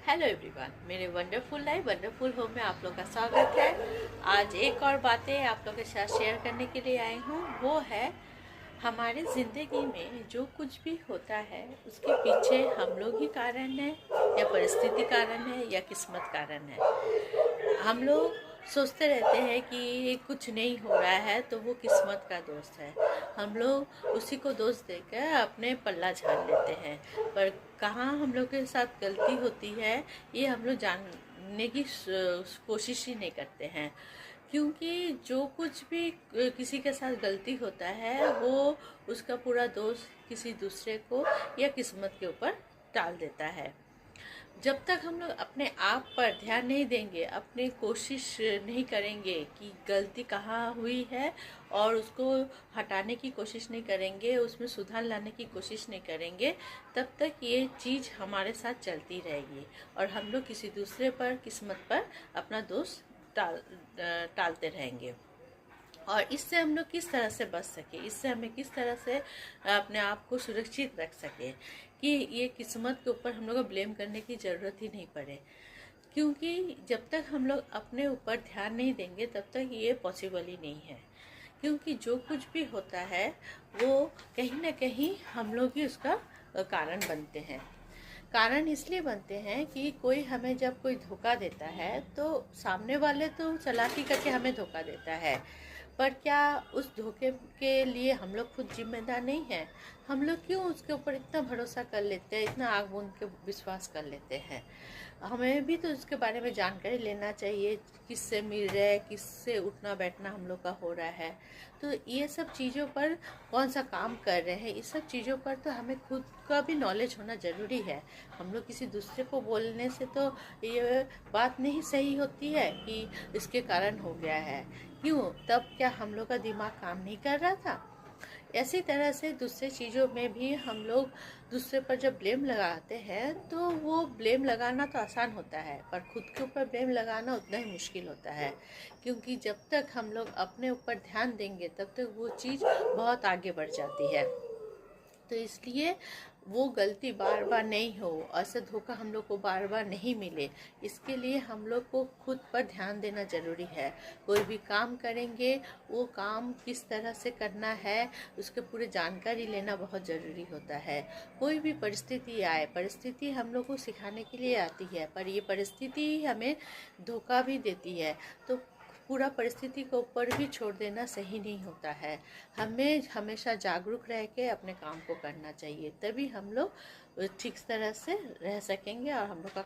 Hello everyone, मेरे wonderful life wonderful home में आप लोग का स्वागत है। आज एक और बातें आप लोग के साथ शेयर करने के लिए आई हूँ। वो है हमारी ज़िंदगी में जो कुछ भी होता है उसके पीछे हम लोग ही कारण है, या परिस्थिति कारण है, या किस्मत कारण है। हम लोग सोचते रहते हैं कि कुछ नहीं हो रहा है तो वो किस्मत का दोस्त है। हम लोग उसी को दोष देकर अपने पल्ला झाड़ लेते हैं, पर कहाँ हम लोग के साथ गलती होती है ये हम लोग जानने की कोशिश ही नहीं करते हैं। क्योंकि जो कुछ भी किसी के साथ गलती होता है वो उसका पूरा दोष किसी दूसरे को या किस्मत के ऊपर डाल देता है। जब तक हम लोग अपने आप पर ध्यान नहीं देंगे, अपनी कोशिश नहीं करेंगे कि गलती कहाँ हुई है और उसको हटाने की कोशिश नहीं करेंगे, उसमें सुधार लाने की कोशिश नहीं करेंगे, तब तक ये चीज़ हमारे साथ चलती रहेगी और हम लोग किसी दूसरे पर, किस्मत पर अपना दोष टालते रहेंगे। और इससे हम लोग किस तरह से बच सके, इससे हमें किस तरह से अपने आप को सुरक्षित रख सके कि ये किस्मत के ऊपर हम लोग को ब्लेम करने की ज़रूरत ही नहीं पड़े। क्योंकि जब तक हम लोग अपने ऊपर ध्यान नहीं देंगे तब तक ये पॉसिबल ही नहीं है। क्योंकि जो कुछ भी होता है वो कहीं ना कहीं हम लोग ही उसका कारण बनते हैं। कारण इसलिए बनते हैं कि कोई हमें जब कोई धोखा देता है तो सामने वाले तो चालाकी करके हमें धोखा देता है, पर क्या उस धोखे के लिए हम लोग खुद जिम्मेदार नहीं हैं? हम लोग क्यों उसके ऊपर इतना भरोसा कर लेते हैं, इतना आग बूंद के विश्वास कर लेते हैं? हमें भी तो उसके बारे में जानकारी लेना चाहिए, किससे मिल रहा है, किससे उठना बैठना हम लोग का हो रहा है। तो ये सब चीज़ों पर कौन सा काम कर रहे हैं, इस सब चीज़ों पर तो हमें खुद का भी नॉलेज होना ज़रूरी है। हम लोग किसी दूसरे को बोलने से तो ये बात नहीं सही होती है कि इसके कारण हो गया है। क्यों? तब क्या हम लोग का दिमाग काम नहीं कर रहा था? ऐसी तरह से दूसरे चीज़ों में भी हम लोग दूसरे पर जब ब्लेम लगाते हैं तो वो ब्लेम लगाना तो आसान होता है, पर खुद के ऊपर ब्लेम लगाना उतना ही मुश्किल होता है। क्योंकि जब तक हम लोग अपने ऊपर ध्यान देंगे तब तक वो चीज़ बहुत आगे बढ़ जाती है। तो इसलिए वो गलती बार बार नहीं हो, ऐसा धोखा हम लोग को बार बार नहीं मिले, इसके लिए हम लोग को खुद पर ध्यान देना ज़रूरी है। कोई भी काम करेंगे वो काम किस तरह से करना है उसके पूरे जानकारी लेना बहुत ज़रूरी होता है। कोई भी परिस्थिति आए, परिस्थिति हम लोग को सिखाने के लिए आती है, पर ये परिस्थिति हमें धोखा भी देती है। तो पूरा परिस्थिति को ऊपर भी छोड़ देना सही नहीं होता है। हमें हमेशा जागरूक रह के अपने काम को करना चाहिए, तभी हम लोग ठीक तरह से रह सकेंगे और हम लोग का